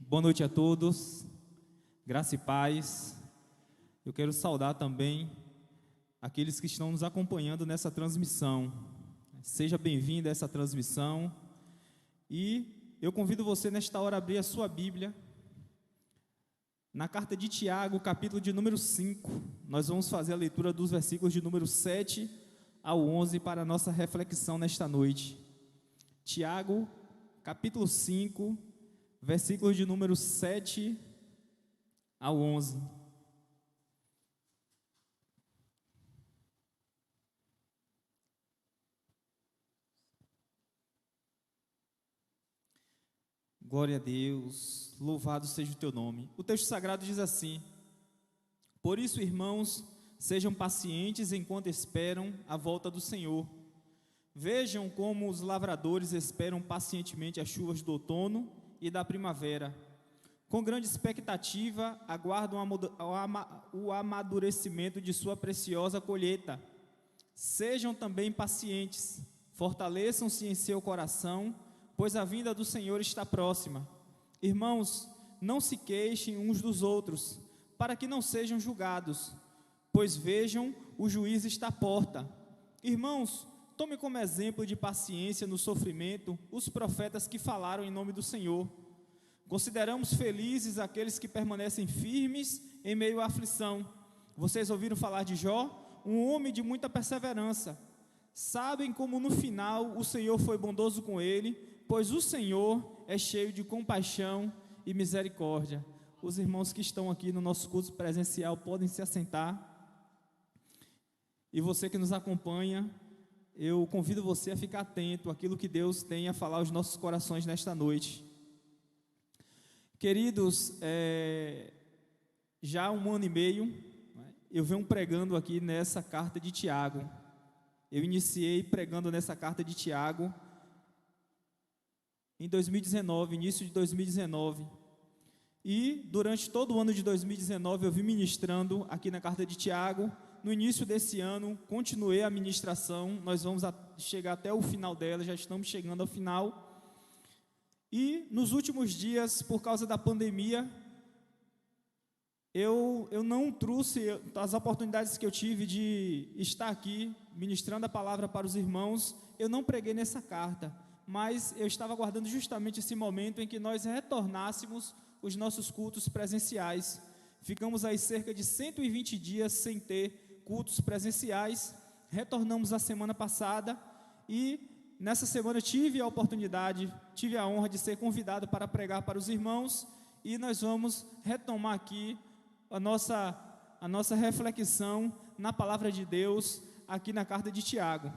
Boa noite a todos, graça e paz. Eu quero saudar também aqueles que estão nos acompanhando nessa transmissão. Seja bem-vindo a essa transmissão. E eu convido você nesta hora a abrir a sua Bíblia. Na carta de Tiago, capítulo de número 5, nós vamos fazer a leitura dos versículos de número 7 ao 11 para a nossa reflexão nesta noite. Tiago, capítulo 5, versículos de número 7 ao 11. Glória a Deus, louvado seja o teu nome. O texto sagrado diz assim: Por isso, irmãos, sejam pacientes enquanto esperam a volta do Senhor. Vejam como os lavradores esperam pacientemente as chuvas do outono e da primavera. Com grande expectativa, aguardam o amadurecimento de sua preciosa colheita. Sejam também pacientes, fortaleçam-se em seu coração, pois a vinda do Senhor está próxima. Irmãos, não se queixem uns dos outros, para que não sejam julgados, pois vejam, o juiz está à porta. Irmãos, tome como exemplo de paciência no sofrimento os profetas que falaram em nome do Senhor. Consideramos felizes aqueles que permanecem firmes em meio à aflição. Vocês ouviram falar de Jó, um homem de muita perseverança. Sabem como no final o Senhor foi bondoso com ele, pois o Senhor é cheio de compaixão e misericórdia. Os irmãos que estão aqui no nosso curso presencial podem se assentar. E você que nos acompanha, eu convido você a ficar atento àquilo que Deus tem a falar aos nossos corações nesta noite. Queridos, já há 1 ano e meio, eu venho pregando aqui nessa carta de Tiago. Eu iniciei pregando nessa carta de Tiago em 2019, início de 2019. E durante todo o ano de 2019 eu vim ministrando aqui na carta de Tiago. No início desse ano, continuei a ministração. Nós vamos chegar até o final dela, já estamos chegando ao final. E nos últimos dias, por causa da pandemia, eu não trouxe as oportunidades que eu tive de estar aqui ministrando a palavra para os irmãos. Eu não preguei nessa carta, mas eu estava aguardando justamente esse momento em que nós retornássemos os nossos cultos presenciais. Ficamos aí cerca de 120 dias sem ter cultos presenciais. Retornamos a semana passada e nessa semana tive a oportunidade, tive a honra de ser convidado para pregar para os irmãos, e nós vamos retomar aqui a nossa reflexão na palavra de Deus aqui na carta de Tiago.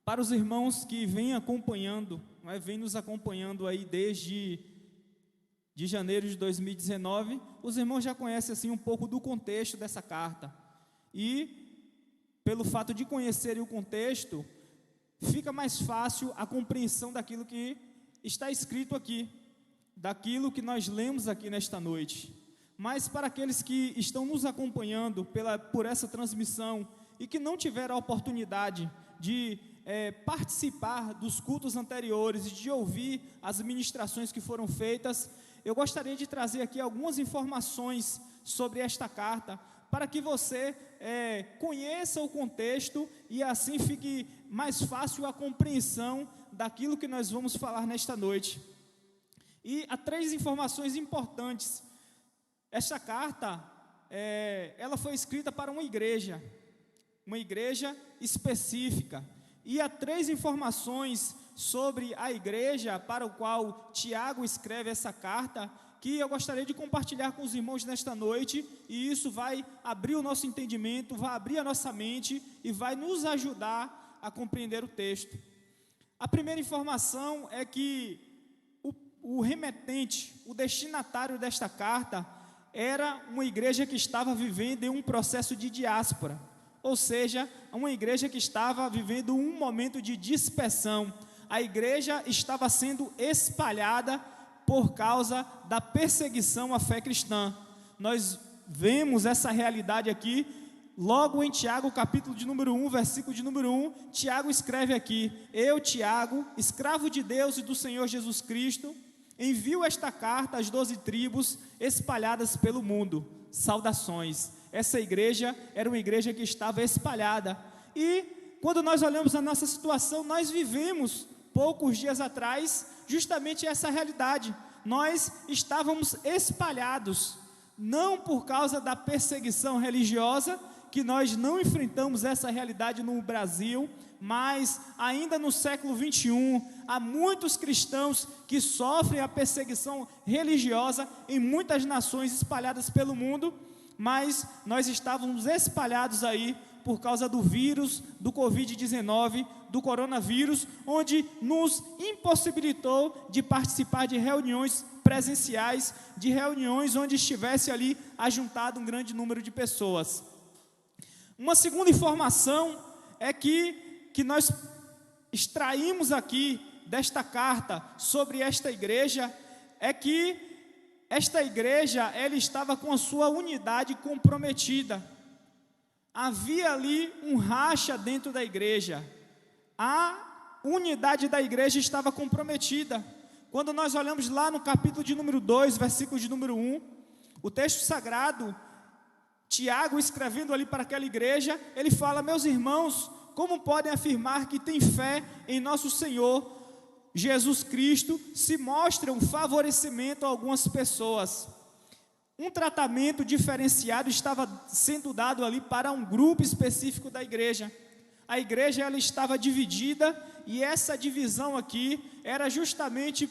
Para os irmãos que vêm acompanhando, vêm nos acompanhando aí desde de janeiro de 2019, os irmãos já conhecem assim um pouco do contexto dessa carta. E pelo fato de conhecerem o contexto, fica mais fácil a compreensão daquilo que está escrito aqui, daquilo que nós lemos aqui nesta noite. Mas para aqueles que estão nos acompanhando por essa transmissão e que não tiveram a oportunidade de participar dos cultos anteriores e de ouvir as ministrações que foram feitas, eu gostaria de trazer aqui algumas informações sobre esta carta, para que você conheça o contexto e assim fique mais fácil a compreensão daquilo que nós vamos falar nesta noite. E há 3 informações importantes. Esta carta, ela foi escrita para uma igreja específica. E há 3 informações sobre a igreja para o qual Tiago escreve essa carta, que eu gostaria de compartilhar com os irmãos nesta noite, e isso vai abrir o nosso entendimento, vai abrir a nossa mente e vai nos ajudar a compreender o texto. A primeira informação é que o remetente, o destinatário desta carta, era uma igreja que estava vivendo em um processo de diáspora, ou seja, uma igreja que estava vivendo um momento de dispersão. A igreja estava sendo espalhada por causa da perseguição à fé cristã. Nós vemos essa realidade aqui, logo em Tiago, capítulo de número 1, versículo de número 1, Tiago escreve aqui: Eu, Tiago, escravo de Deus e do Senhor Jesus Cristo, Envio esta carta às 12 tribos espalhadas pelo mundo. Saudações. Essa igreja era uma igreja que estava espalhada. E quando nós olhamos a nossa situação, nós vivemos, poucos dias atrás, justamente essa realidade. Nós estávamos espalhados, não por causa da perseguição religiosa, que nós não enfrentamos essa realidade no Brasil, mas ainda no século 21, há muitos cristãos que sofrem a perseguição religiosa em muitas nações espalhadas pelo mundo, mas nós estávamos espalhados aí por causa do vírus, do Covid-19, do coronavírus, onde nos impossibilitou de participar de reuniões presenciais, de reuniões onde estivesse ali ajuntado um grande número de pessoas. Uma segunda informação é que nós extraímos aqui desta carta sobre esta igreja, é que esta igreja, ela estava com a sua unidade comprometida. Havia ali um racha dentro da igreja. A unidade da igreja estava comprometida. Quando nós olhamos lá no capítulo de número 2, versículo de número 1, o texto sagrado, Tiago escrevendo ali para aquela igreja, ele fala: meus irmãos, como podem afirmar que têm fé em nosso Senhor Jesus Cristo, se mostra um favorecimento a algumas pessoas? Um tratamento diferenciado estava sendo dado ali para um grupo específico da igreja. A igreja, ela estava dividida, e essa divisão aqui era justamente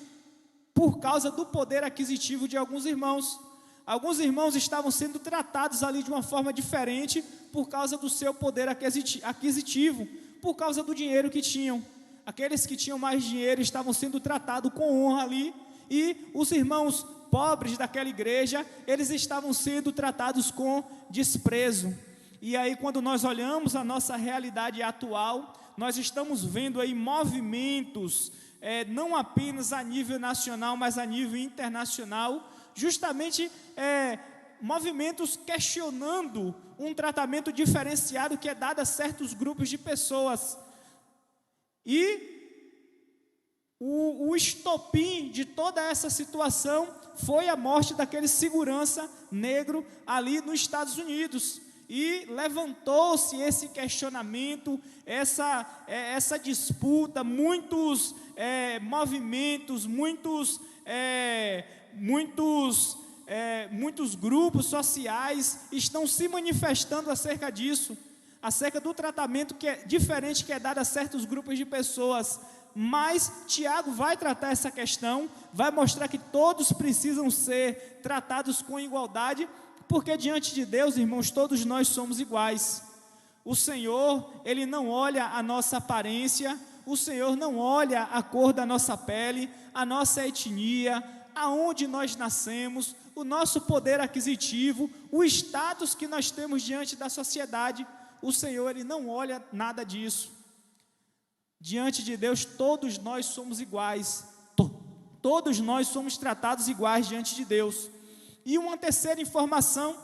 por causa do poder aquisitivo de alguns irmãos. Alguns irmãos estavam sendo tratados ali de uma forma diferente por causa do seu poder aquisitivo, por causa do dinheiro que tinham. Aqueles que tinham mais dinheiro estavam sendo tratados com honra ali, e os irmãos pobres daquela igreja, eles estavam sendo tratados com desprezo. E aí, quando nós olhamos a nossa realidade atual, nós estamos vendo aí movimentos, não apenas a nível nacional, mas a nível internacional, justamente movimentos questionando um tratamento diferenciado que é dado a certos grupos de pessoas. E o estopim de toda essa situação foi a morte daquele segurança negro ali nos Estados Unidos. E levantou-se esse questionamento, essa disputa, muitos movimentos, muitos grupos sociais estão se manifestando acerca disso, acerca do tratamento que é diferente, que é dado a certos grupos de pessoas. Mas Tiago vai tratar essa questão, vai mostrar que todos precisam ser tratados com igualdade, porque diante de Deus, irmãos, todos nós somos iguais. O Senhor, Ele não olha a nossa aparência, o Senhor não olha a cor da nossa pele, a nossa etnia, aonde nós nascemos, o nosso poder aquisitivo, o status que nós temos diante da sociedade. O Senhor, Ele não olha nada disso. Diante de Deus, todos nós somos iguais, todos nós somos tratados iguais diante de Deus. E uma terceira informação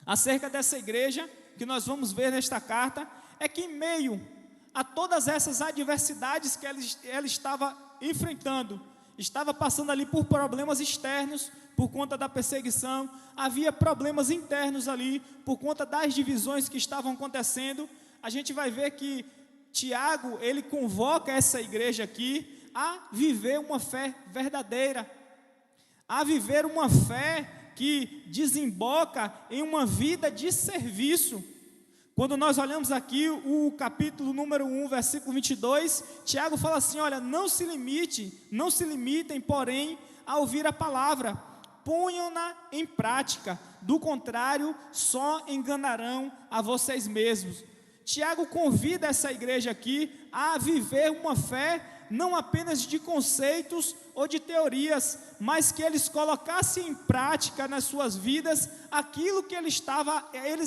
acerca dessa igreja, que nós vamos ver nesta carta, é que em meio a todas essas adversidades que ela estava enfrentando, estava passando ali por problemas externos, por conta da perseguição, havia problemas internos ali, por conta das divisões que estavam acontecendo. A gente vai ver que Tiago, ele convoca essa igreja aqui a viver uma fé verdadeira, a viver uma fé que desemboca em uma vida de serviço. Quando nós olhamos aqui o capítulo número 1, versículo 22, Tiago fala assim: olha, não se limitem, porém, a ouvir a palavra, ponham-na em prática, do contrário, só enganarão a vocês mesmos. Tiago convida essa igreja aqui a viver uma fé não apenas de conceitos ou de teorias, mas que eles colocassem em prática nas suas vidas aquilo que eles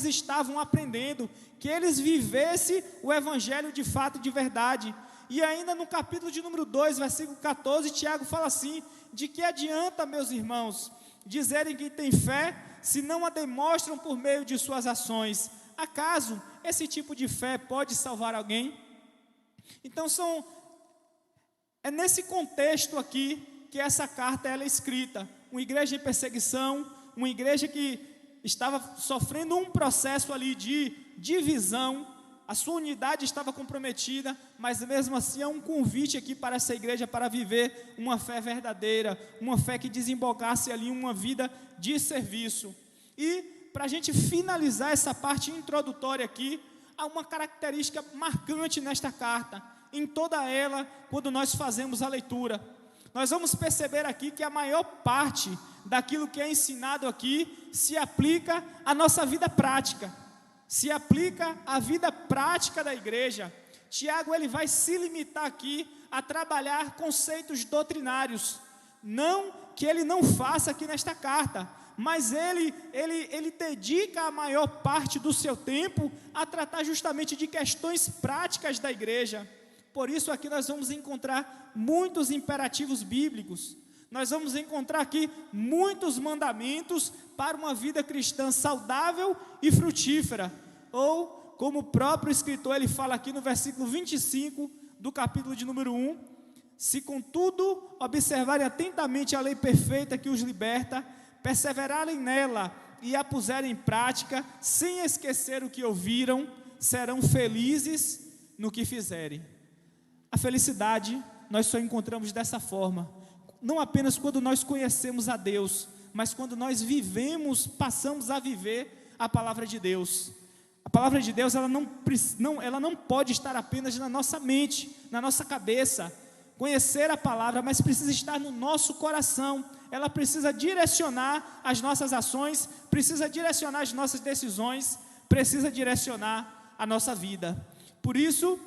estavam aprendendo, que eles vivessem o evangelho de fato e de verdade. E ainda no capítulo de número 2, versículo 14, Tiago fala assim: de que adianta, meus irmãos, dizerem que têm fé, se não a demonstram por meio de suas ações? Acaso esse tipo de fé pode salvar alguém? Então é nesse contexto aqui que essa carta ela é escrita. Uma igreja em perseguição, uma igreja que estava sofrendo um processo ali de divisão, a sua unidade estava comprometida, mas mesmo assim é um convite aqui para essa igreja para viver uma fé verdadeira, uma fé que desembocasse ali uma vida de serviço. E para a gente finalizar essa parte introdutória aqui, há uma característica marcante nesta carta, em toda ela, quando nós fazemos a leitura. Nós vamos perceber aqui que a maior parte daquilo que é ensinado aqui se aplica à nossa vida prática, se aplica à vida prática da igreja. Tiago ele vai se limitar aqui a trabalhar conceitos doutrinários, não que ele não faça aqui nesta carta, mas ele dedica a maior parte do seu tempo a tratar justamente de questões práticas da igreja. Por isso aqui nós vamos encontrar muitos imperativos bíblicos, nós vamos encontrar aqui muitos mandamentos para uma vida cristã saudável e frutífera, ou como o próprio escritor ele fala aqui no versículo 25 do capítulo de número 1, se contudo observarem atentamente a lei perfeita que os liberta, perseverarem nela e a puserem em prática, sem esquecer o que ouviram, serão felizes no que fizerem. A felicidade nós só encontramos dessa forma, não apenas quando nós conhecemos a Deus, mas quando nós vivemos, passamos a viver a palavra de Deus. A palavra de Deus ela não pode estar apenas na nossa mente, na nossa cabeça. Conhecer a palavra, mas precisa estar no nosso coração. Ela precisa direcionar as nossas ações, precisa direcionar as nossas decisões, precisa direcionar a nossa vida. Por isso,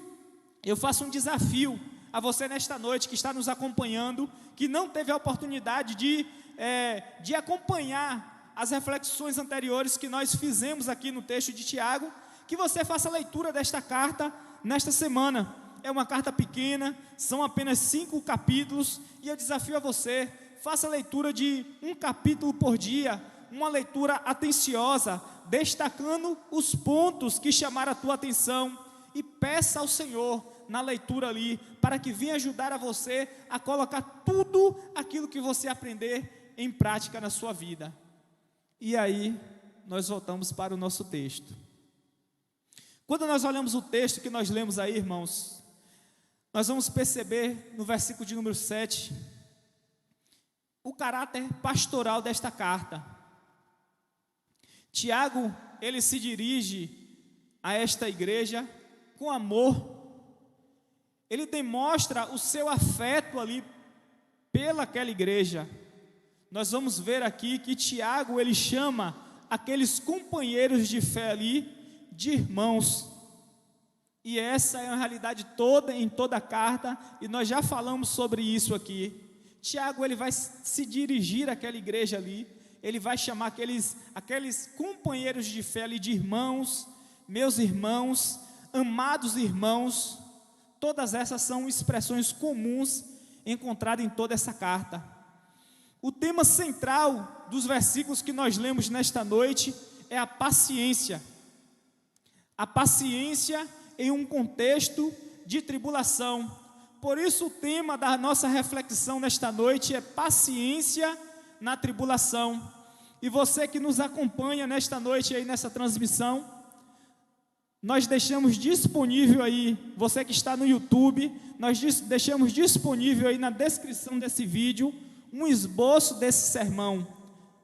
eu faço um desafio a você nesta noite que está nos acompanhando, que não teve a oportunidade de acompanhar as reflexões anteriores que nós fizemos aqui no texto de Tiago, que você faça a leitura desta carta nesta semana. É uma carta pequena, são apenas 5 capítulos, e eu desafio a você, faça a leitura de um capítulo por dia, uma leitura atenciosa, destacando os pontos que chamaram a tua atenção, e peça ao Senhor na leitura ali, para que venha ajudar a você a colocar tudo aquilo que você aprender em prática na sua vida. E aí, nós voltamos para o nosso texto. Quando nós olhamos o texto que nós lemos aí, irmãos, nós vamos perceber no versículo de número 7, o caráter pastoral desta carta. Tiago, ele se dirige a esta igreja com amor. Ele demonstra o seu afeto ali pelaquela igreja. Nós vamos ver aqui que Tiago, ele chama aqueles companheiros de fé ali de irmãos. E essa é a realidade toda em toda a carta, e nós já falamos sobre isso aqui. Tiago, ele vai se dirigir àquela igreja ali, ele vai chamar aqueles companheiros de fé ali de irmãos, meus irmãos, amados irmãos. Todas essas são expressões comuns encontradas em toda essa carta. O tema central dos versículos que nós lemos nesta noite é a paciência. A paciência em um contexto de tribulação. Por isso o tema da nossa reflexão nesta noite é paciência na tribulação. E você que nos acompanha nesta noite aí nessa transmissão, nós deixamos disponível aí, você que está no YouTube, nós deixamos disponível aí na descrição desse vídeo, um esboço desse sermão.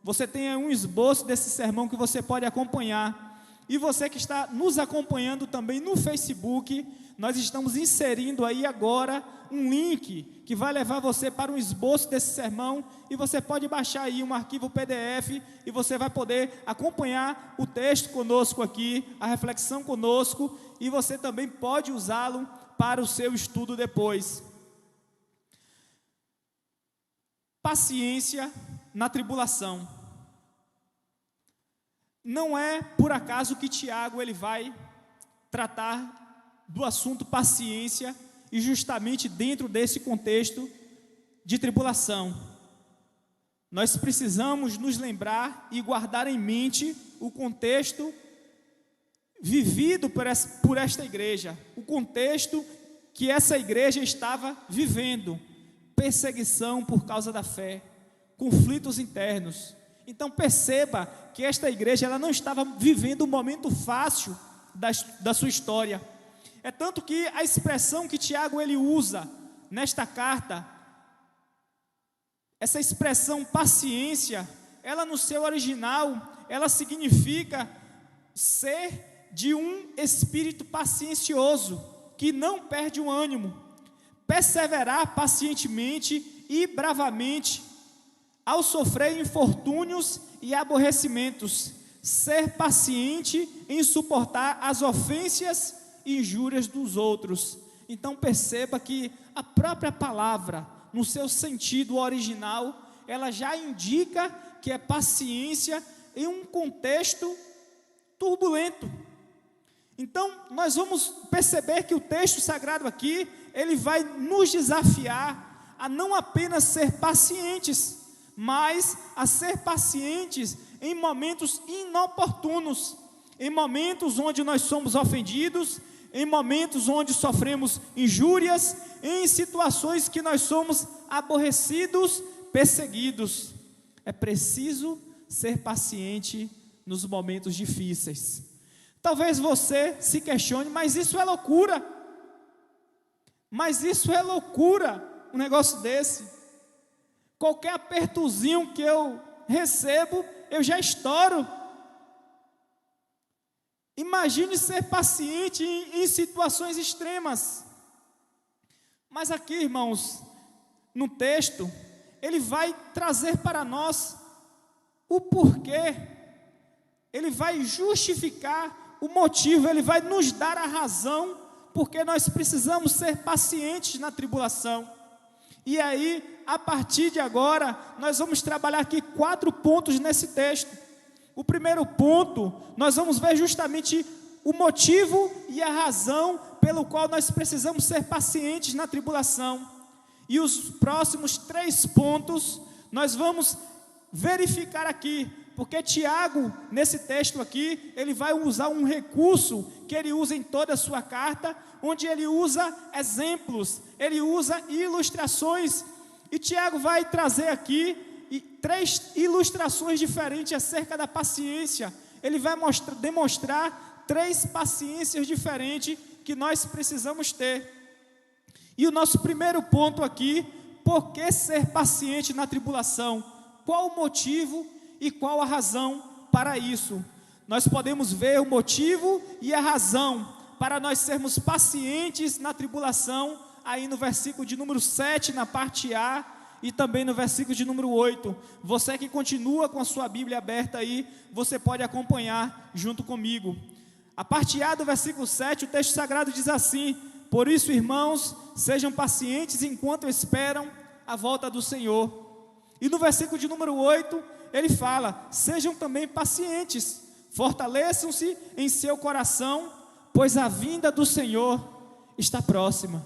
Você tem um esboço desse sermão que você pode acompanhar. E você que está nos acompanhando também no Facebook, nós estamos inserindo aí agora um link que vai levar você para um esboço desse sermão, e você pode baixar aí um arquivo PDF, e você vai poder acompanhar o texto conosco aqui, a reflexão conosco, e você também pode usá-lo para o seu estudo depois. Paciência na tribulação. Não é por acaso que Tiago ele vai tratar do assunto paciência, e justamente dentro desse contexto de tribulação. Nós precisamos nos lembrar e guardar em mente o contexto vivido por esta igreja, o contexto que essa igreja estava vivendo. perseguição por causa da fé, conflitos internos. Então perceba que esta igreja ela não estava vivendo um momento fácil da sua história. É tanto que a expressão que Tiago ele usa nesta carta, essa expressão paciência, ela no seu original, ela significa ser de um espírito paciencioso, que não perde o ânimo, perseverar pacientemente e bravamente, ao sofrer infortúnios e aborrecimentos, ser paciente em suportar as ofensas e injúrias dos outros. Então perceba que a própria palavra, no seu sentido original, ela já indica que é paciência em um contexto turbulento. Então nós vamos perceber que o texto sagrado aqui, ele vai nos desafiar a não apenas ser pacientes, mas a ser pacientes em momentos inoportunos, em momentos onde nós somos ofendidos, em momentos onde sofremos injúrias, em situações que nós somos aborrecidos, perseguidos. É preciso ser paciente nos momentos difíceis. Talvez você se questione, mas isso é loucura. Mas isso é loucura, um negócio desse. Qualquer apertozinho que eu recebo, eu já estouro. Imagine ser paciente em situações extremas. Mas aqui, irmãos, no texto, ele vai trazer para nós o porquê. Ele vai justificar o motivo, ele vai nos dar a razão porque nós precisamos ser pacientes na tribulação. E aí, a partir de agora, nós vamos trabalhar aqui 4 pontos nesse texto. O primeiro ponto, nós vamos ver justamente o motivo e a razão pelo qual nós precisamos ser pacientes na tribulação. E os próximos 3 pontos, nós vamos verificar aqui, porque Tiago, nesse texto aqui, ele vai usar um recurso que ele usa em toda a sua carta, onde ele usa exemplos, ele usa ilustrações, e Tiago vai trazer aqui 3 ilustrações diferentes acerca da paciência. Ele vai demonstrar 3 paciências diferentes que nós precisamos ter. E o nosso primeiro ponto aqui, por que ser paciente na tribulação? Qual o motivo e qual a razão para isso? Nós podemos ver o motivo e a razão para nós sermos pacientes na tribulação, aí no versículo de número 7, na parte A, e também no versículo de número 8. Você que continua com a sua Bíblia aberta aí, você pode acompanhar junto comigo. A parte A do versículo 7, o texto sagrado diz assim: por isso, irmãos, sejam pacientes enquanto esperam a volta do Senhor. E no versículo de número 8, ele fala: sejam também pacientes, fortaleçam-se em seu coração, pois a vinda do Senhor está próxima.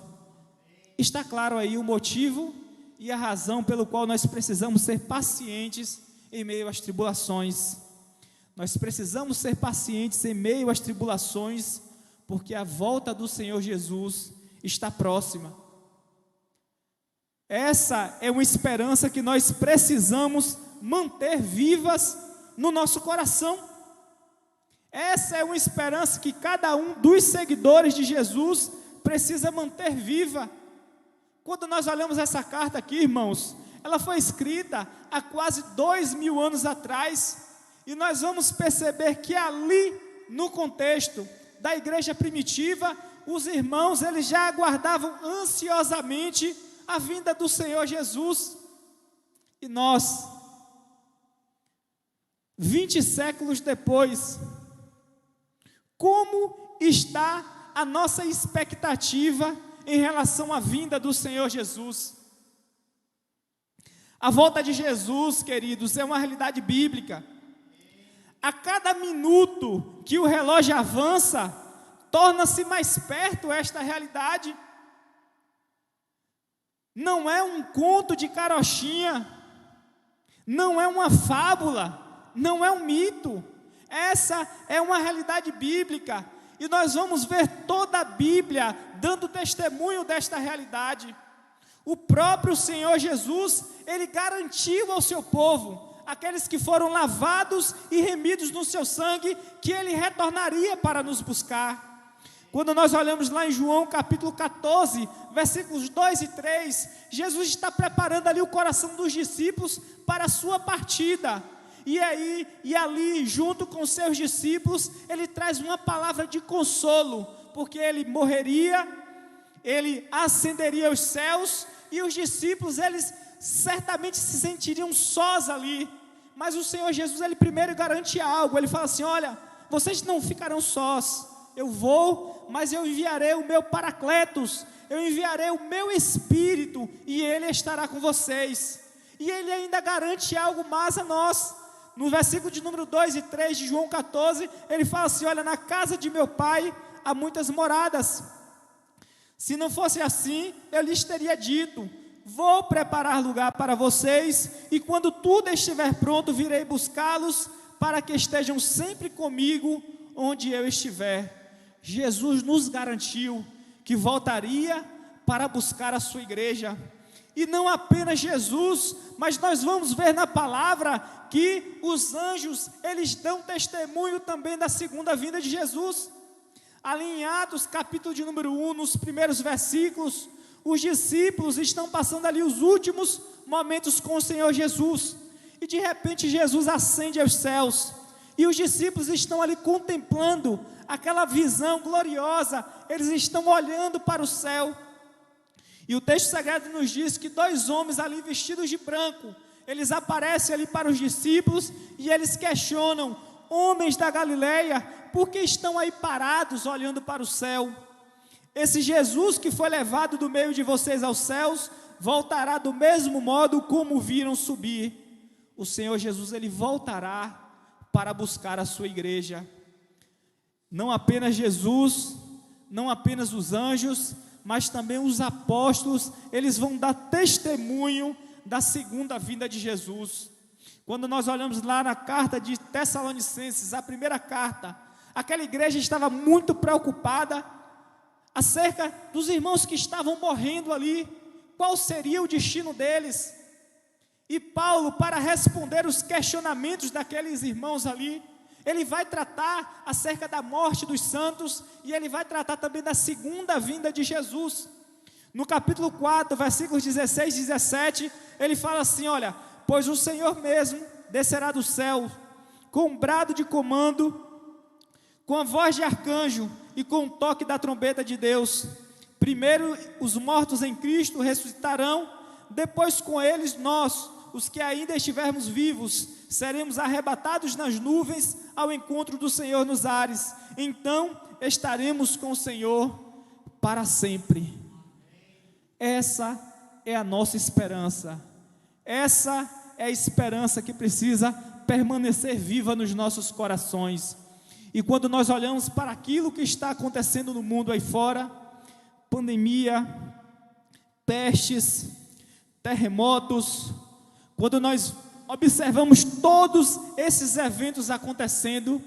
Está claro aí o motivo e a razão pelo qual nós precisamos ser pacientes em meio às tribulações. Nós precisamos ser pacientes em meio às tribulações, porque a volta do Senhor Jesus está próxima. Essa é uma esperança que nós precisamos manter vivas no nosso coração. Essa é uma esperança que cada um dos seguidores de Jesus precisa manter viva. Quando nós olhamos essa carta aqui, irmãos, ela foi escrita há quase 2000 anos atrás, e nós vamos perceber que ali, no contexto da igreja primitiva, os irmãos, eles já aguardavam ansiosamente a vinda do Senhor Jesus. E nós, 20 séculos depois, como está a nossa expectativa em relação à vinda do Senhor Jesus? A volta de Jesus, queridos, é uma realidade bíblica. A cada minuto que o relógio avança, torna-se mais perto esta realidade. Não é um conto de carochinha, não é uma fábula, não é um mito. Essa é uma realidade bíblica, e nós vamos ver toda a Bíblia dando testemunho desta realidade. O próprio Senhor Jesus, Ele garantiu ao seu povo, aqueles que foram lavados e remidos no seu sangue, que Ele retornaria para nos buscar. Quando nós olhamos lá em João capítulo 14, versículos 2 e 3, Jesus está preparando ali o coração dos discípulos para a sua partida. E ali, junto com seus discípulos, Ele traz uma palavra de consolo, porque Ele morreria, Ele ascenderia aos céus, e os discípulos, eles certamente se sentiriam sós ali. Mas o Senhor Jesus, Ele primeiro garante algo. Ele fala assim: olha, vocês não ficarão sós. Eu vou, mas eu enviarei o meu Paracletos, eu enviarei o meu Espírito, e Ele estará com vocês. E Ele ainda garante algo mais a nós. No versículo de número 2 e 3 de João 14, Ele fala assim: olha, na casa de meu Pai há muitas moradas. Se não fosse assim, eu lhes teria dito: vou preparar lugar para vocês, e quando tudo estiver pronto, virei buscá-los, para que estejam sempre comigo, onde eu estiver. Jesus nos garantiu que voltaria para buscar a sua igreja. E não apenas Jesus, mas nós vamos ver na palavra que os anjos, eles dão testemunho também da segunda vinda de Jesus. Ali em Atos, capítulo de número 1, nos primeiros versículos, os discípulos estão passando ali os últimos momentos com o Senhor Jesus. E de repente Jesus ascende aos céus. E os discípulos estão ali contemplando aquela visão gloriosa. Eles estão olhando para o céu. E o texto sagrado nos diz que 2 homens ali vestidos de branco, eles aparecem ali para os discípulos e eles questionam: homens da Galileia, por que estão aí parados olhando para o céu? Esse Jesus que foi levado do meio de vocês aos céus, voltará do mesmo modo como viram subir. O Senhor Jesus, Ele voltará para buscar a sua igreja. Não apenas Jesus, não apenas os anjos, mas também os apóstolos, eles vão dar testemunho da segunda vinda de Jesus. Quando nós olhamos lá na carta de Tessalonicenses, a primeira carta, aquela igreja estava muito preocupada acerca dos irmãos que estavam morrendo ali, qual seria o destino deles. E Paulo, para responder os questionamentos daqueles irmãos ali, ele vai tratar acerca da morte dos santos, e ele vai tratar também da segunda vinda de Jesus. No capítulo 4, versículos 16 e 17, ele fala assim: olha, pois o Senhor mesmo descerá do céu, com um brado de comando, com a voz de arcanjo e com o toque da trombeta de Deus. Primeiro os mortos em Cristo ressuscitarão, depois com eles nós, os que ainda estivermos vivos, seremos arrebatados nas nuvens ao encontro do Senhor nos ares. Então estaremos com o Senhor para sempre. Essa é a nossa esperança. Essa é a esperança que precisa permanecer viva nos nossos corações. E quando nós olhamos para aquilo que está acontecendo no mundo aí fora, pandemia, pestes, terremotos, quando nós observamos todos esses eventos acontecendo,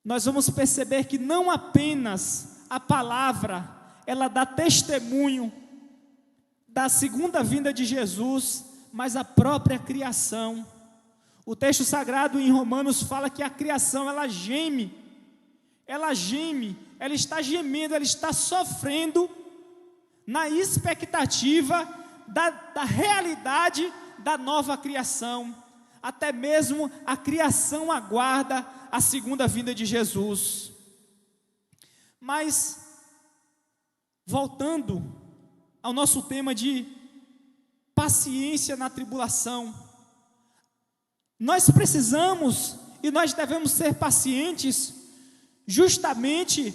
nós vamos perceber que não apenas a palavra, ela dá testemunho da segunda vinda de Jesus, mas a própria criação. O texto sagrado em Romanos fala que a criação, ela geme, ela está gemendo, ela está sofrendo na expectativa da realidade da nova criação. Até mesmo a criação aguarda a segunda vinda de Jesus. Mas, voltando ao nosso tema de paciência na tribulação, nós precisamos e nós devemos ser pacientes, justamente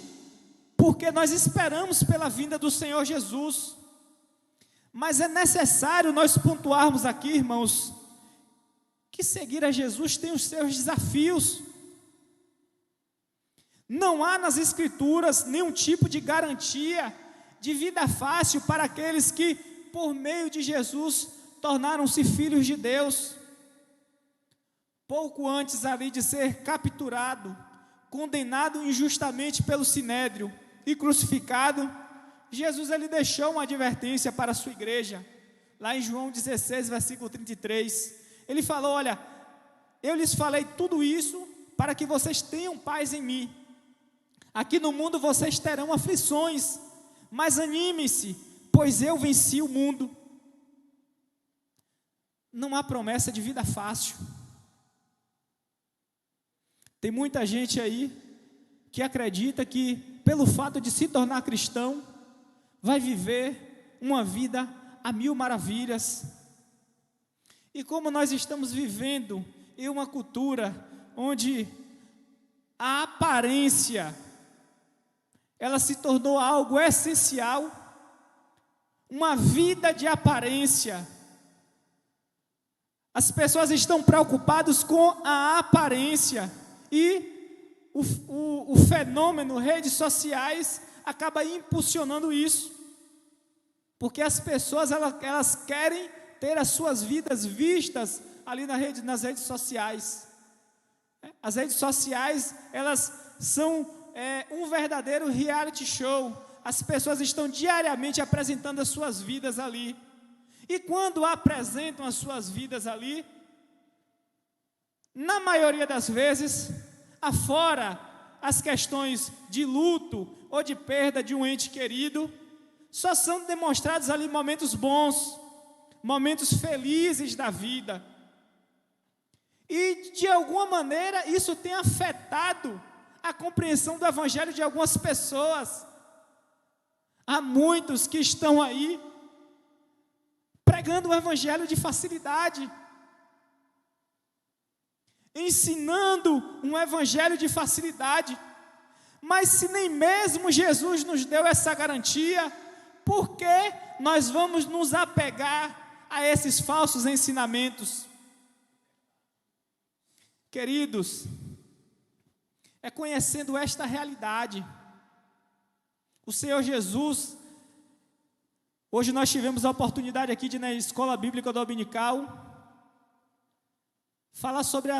porque nós esperamos pela vinda do Senhor Jesus. Mas é necessário nós pontuarmos aqui, irmãos, que seguir a Jesus tem os seus desafios. Não há nas Escrituras nenhum tipo de garantia de vida fácil para aqueles que, por meio de Jesus, tornaram-se filhos de Deus. Pouco antes ali de ser capturado, condenado injustamente pelo Sinédrio e crucificado, Jesus ele deixou uma advertência para a sua igreja, lá em João 16, versículo 33, ele falou: olha, eu lhes falei tudo isso para que vocês tenham paz em mim. Aqui no mundo vocês terão aflições, mas anime-se, pois eu venci o mundo. Não há promessa de vida fácil. Tem muita gente aí que acredita que pelo fato de se tornar cristão, vai viver uma vida a mil maravilhas. E como nós estamos vivendo em uma cultura onde a aparência, ela se tornou algo essencial, uma vida de aparência. As pessoas estão preocupadas com a aparência e o fenômeno redes sociais acaba impulsionando isso, porque as pessoas elas querem ter as suas vidas vistas ali nas redes sociais. As redes sociais, elas são um verdadeiro reality show. As pessoas estão diariamente apresentando as suas vidas ali, e quando apresentam as suas vidas ali, na maioria das vezes, afora as questões de luto ou de perda de um ente querido, só são demonstrados ali momentos bons, momentos felizes da vida. E de alguma maneira isso tem afetado a compreensão do evangelho de algumas pessoas. Há muitos que estão aí pregando o evangelho de facilidade, ensinando um evangelho de facilidade, mas se nem mesmo Jesus nos deu essa garantia, por que nós vamos nos apegar a esses falsos ensinamentos? Queridos, é conhecendo esta realidade. O Senhor Jesus, hoje nós tivemos a oportunidade aqui de, na Escola Bíblica Dominical, falar sobre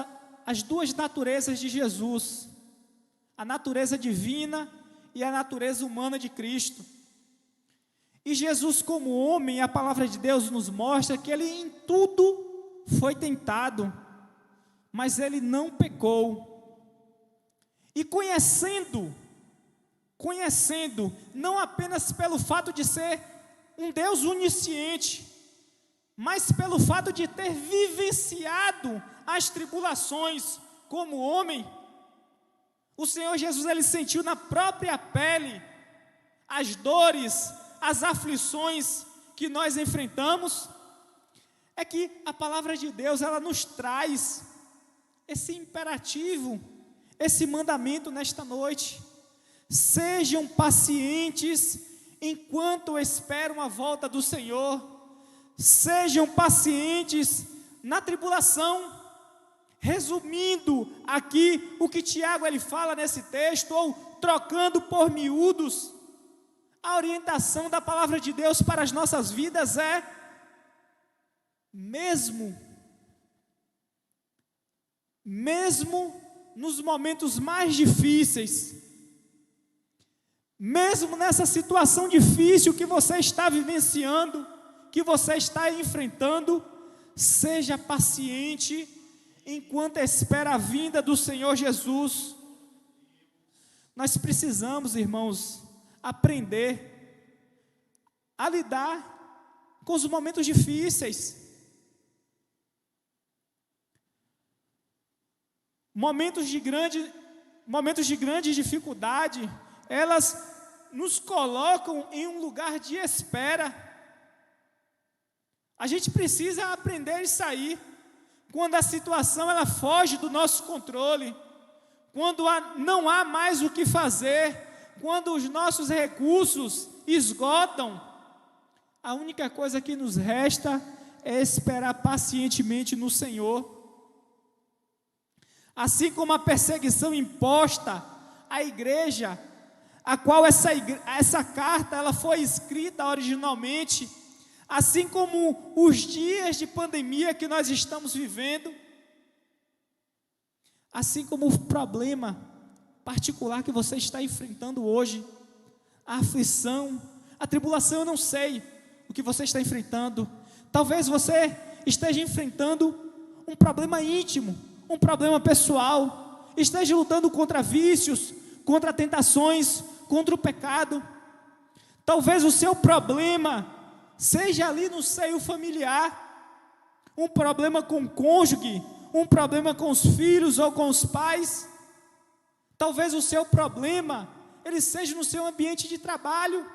as duas naturezas de Jesus, a natureza divina e a natureza humana de Cristo. E Jesus, como homem, a palavra de Deus nos mostra que ele em tudo foi tentado, mas ele não pecou. E conhecendo, não apenas pelo fato de ser um Deus onisciente, mas pelo fato de ter vivenciado as tribulações como homem, o Senhor Jesus ele sentiu na própria pele as dores, as aflições que nós enfrentamos. É que a palavra de Deus ela nos traz esse imperativo, esse mandamento nesta noite: sejam pacientes enquanto esperam a volta do Senhor. Sejam pacientes na tribulação. Resumindo aqui o que Tiago ele fala nesse texto, ou trocando por miúdos, a orientação da palavra de Deus para as nossas vidas é: mesmo nos momentos mais difíceis, mesmo nessa situação difícil que você está vivenciando, que você está enfrentando, seja paciente enquanto espera a vinda do Senhor Jesus. Nós precisamos, irmãos, aprender a lidar com os momentos difíceis. Momentos de grande dificuldade, elas nos colocam em um lugar de espera. A gente precisa aprender isso aí. Quando a situação ela foge do nosso controle, quando não há mais o que fazer, quando os nossos recursos esgotam, a única coisa que nos resta é esperar pacientemente no Senhor. Assim como a perseguição imposta à igreja, a qual essa carta ela foi escrita originalmente, assim como os dias de pandemia que nós estamos vivendo, assim como o problema particular que você está enfrentando hoje, a aflição, A tribulação, eu não sei o que você está enfrentando. Talvez você esteja enfrentando um problema íntimo, um problema pessoal, esteja lutando contra vícios, contra tentações, contra o pecado. Talvez o seu problema seja ali no seio familiar, um problema com o cônjuge, um problema com os filhos ou com os pais. Talvez o seu problema, ele seja no seu ambiente de trabalho,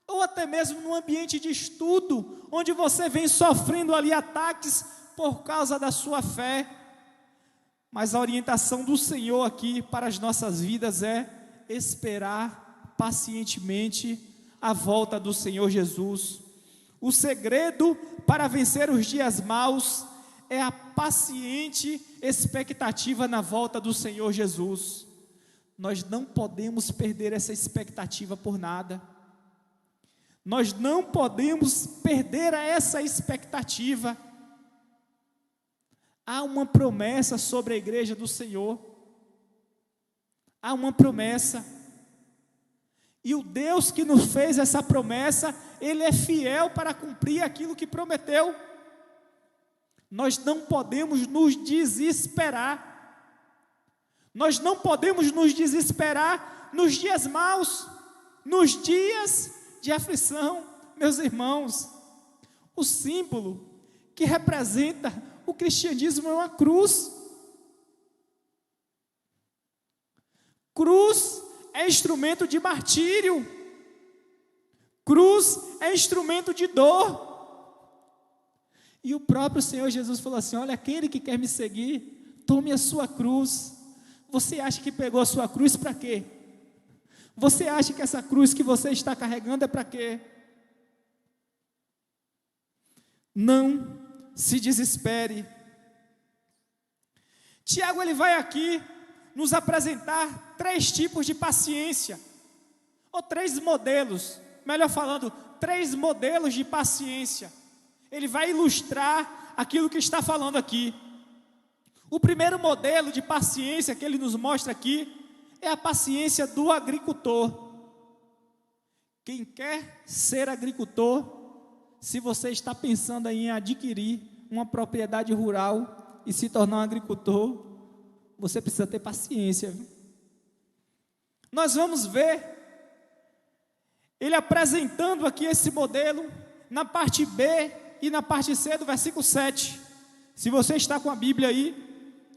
ou até mesmo no ambiente de estudo, onde você vem sofrendo ali ataques por causa da sua fé. Mas a orientação do Senhor aqui para as nossas vidas é esperar pacientemente a volta do Senhor Jesus. O segredo para vencer os dias maus é a paciente expectativa na volta do Senhor Jesus. Nós não podemos perder essa expectativa por nada. Nós não podemos perder essa expectativa. Há uma promessa sobre a igreja do Senhor. Há uma promessa. E o Deus que nos fez essa promessa, Ele é fiel para cumprir aquilo que prometeu. Nós não podemos nos desesperar. Nós não podemos nos desesperar nos dias maus, nos dias de aflição. Meus irmãos, o símbolo que representa o cristianismo é uma cruz. Cruz é instrumento de martírio. Cruz é instrumento de dor. E o próprio Senhor Jesus falou assim: olha, aquele que quer me seguir, tome a sua cruz. Você acha que pegou a sua cruz para quê? Você acha que essa cruz que você está carregando é para quê? Não se desespere. Tiago, ele vai aqui nos apresentar 3 tipos de paciência, ou 3 modelos, melhor falando, 3 modelos de paciência. Ele vai ilustrar aquilo que está falando aqui. O primeiro modelo de paciência que ele nos mostra aqui é a paciência do agricultor. Quem quer ser agricultor, se você está pensando em adquirir uma propriedade rural e se tornar um agricultor, você precisa ter paciência. Nós vamos ver ele apresentando aqui esse modelo na parte B e na parte C do versículo 7. Se você está com a Bíblia aí,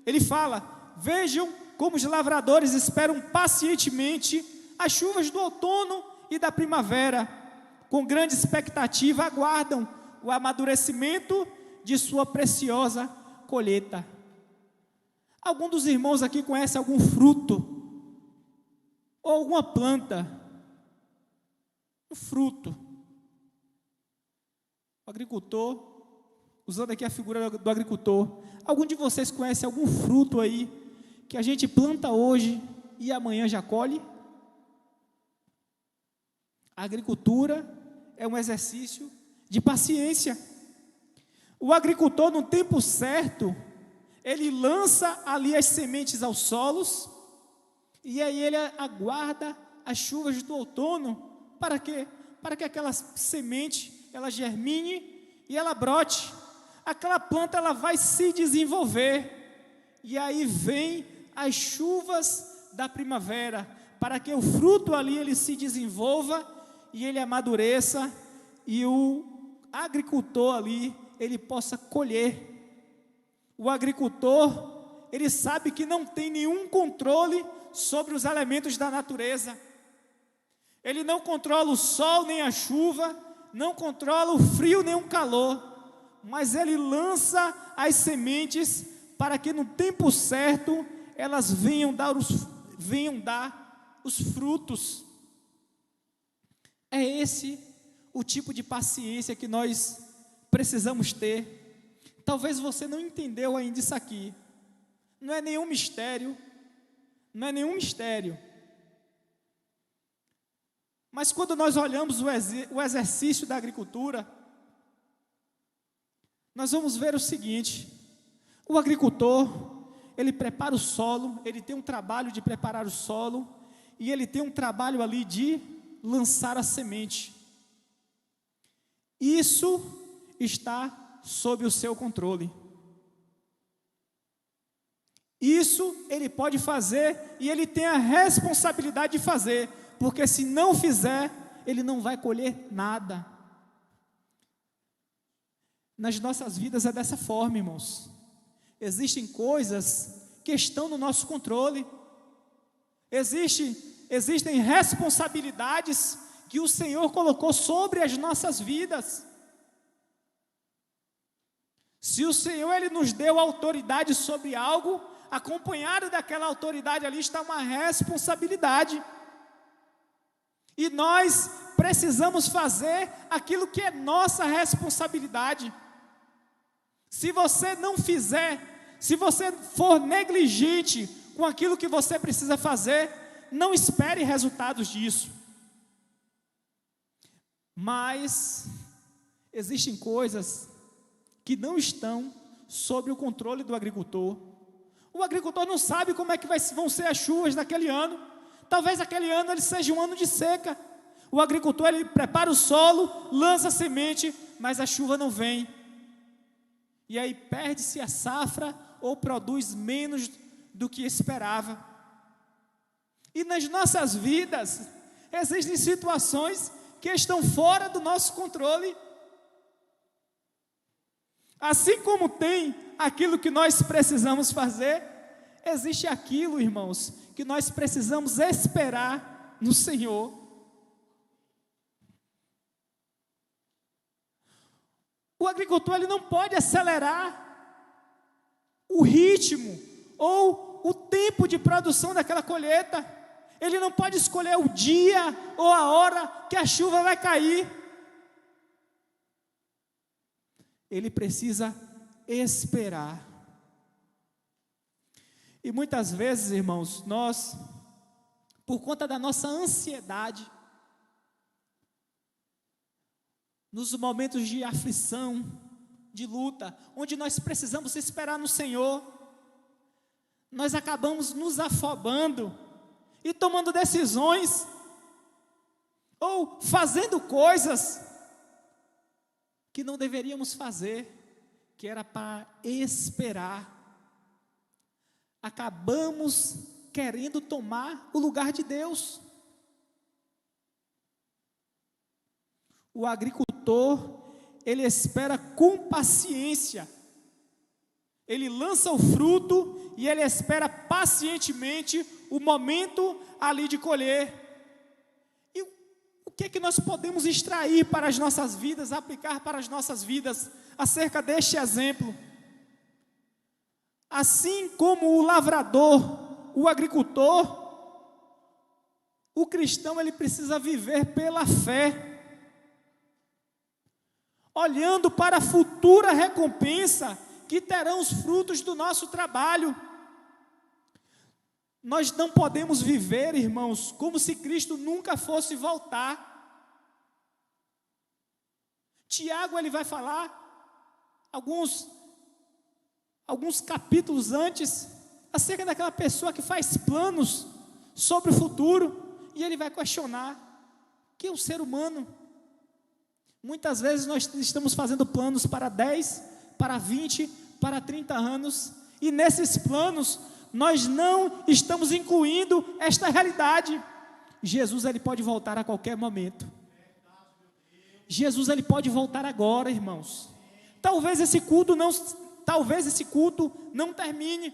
ele fala: vejam como os lavradores esperam pacientemente as chuvas do outono e da primavera, com grande expectativa aguardam o amadurecimento de sua preciosa colheita. Algum dos irmãos aqui conhece algum fruto ou alguma planta? Um fruto. O agricultor, usando aqui a figura do agricultor, algum de vocês conhece algum fruto aí que a gente planta hoje e amanhã já colhe? A agricultura é um exercício de paciência. O agricultor, no tempo certo, ele lança ali as sementes aos solos, e aí ele aguarda as chuvas do outono. Para quê? Para que aquela semente, ela germine e ela brote. Aquela planta, ela vai se desenvolver, e aí vem as chuvas da primavera, para que o fruto ali, ele se desenvolva, e ele amadureça, e o agricultor ali, ele possa colher. O agricultor, ele sabe que não tem nenhum controle sobre os elementos da natureza. Ele não controla o sol nem a chuva, não controla o frio nem o calor, mas ele lança as sementes para que no tempo certo elas venham dar os frutos. É esse o tipo de paciência que nós precisamos ter. Talvez você não entendeu ainda isso aqui. Não é nenhum mistério. Não é nenhum mistério. Mas quando nós olhamos o exercício da agricultura, nós vamos ver o seguinte: o agricultor, ele prepara o solo, ele tem um trabalho de preparar o solo, e ele tem um trabalho ali de lançar a semente. Isso está sob o seu controle. Isso ele pode fazer e ele tem a responsabilidade de fazer, porque se não fizer, ele não vai colher nada. Nas nossas vidas é dessa forma, irmãos. Existem coisas que estão no nosso controle. Existem responsabilidades que o Senhor colocou sobre as nossas vidas. Se o Senhor ele nos deu autoridade sobre algo, acompanhado daquela autoridade ali está uma responsabilidade. E nós precisamos fazer aquilo que é nossa responsabilidade. Se você não fizer, se você for negligente com aquilo que você precisa fazer, não espere resultados disso. Mas existem coisas que não estão sob o controle do agricultor. O agricultor não sabe como é que vão ser as chuvas daquele ano. Talvez aquele ano ele seja um ano de seca. O agricultor ele prepara o solo, lança a semente, mas a chuva não vem. E aí perde-se a safra ou produz menos do que esperava. E nas nossas vidas existem situações que estão fora do nosso controle. Assim como tem aquilo que nós precisamos fazer, existe aquilo, irmãos, que nós precisamos esperar no Senhor. O agricultor ele não pode acelerar o ritmo ou o tempo de produção daquela colheita. Ele não pode escolher o dia ou a hora que a chuva vai cair. Ele precisa esperar. E muitas vezes, irmãos, nós, por conta da nossa ansiedade, nos momentos de aflição, de luta, onde nós precisamos esperar no Senhor, nós acabamos nos afobando e tomando decisões, ou fazendo coisas que não deveríamos fazer, que era para esperar. Acabamos querendo tomar o lugar de Deus. O agricultor, ele espera com paciência. Ele lança o fruto e ele espera pacientemente o momento ali de colher. E o que é que nós podemos extrair para as nossas vidas, aplicar para as nossas vidas acerca deste exemplo? Assim como o lavrador, o agricultor, o cristão ele precisa viver pela fé, olhando para a futura recompensa que terão os frutos do nosso trabalho. Nós não podemos viver, irmãos, como se Cristo nunca fosse voltar. Tiago ele vai falar alguns capítulos antes acerca daquela pessoa que faz planos sobre o futuro, e ele vai questionar que é o ser humano. Muitas vezes nós estamos fazendo planos para 10, para 20, para 30 anos, e nesses planos nós não estamos incluindo esta realidade. Jesus ele pode voltar a qualquer momento. Jesus ele pode voltar agora, irmãos. Talvez esse culto não termine.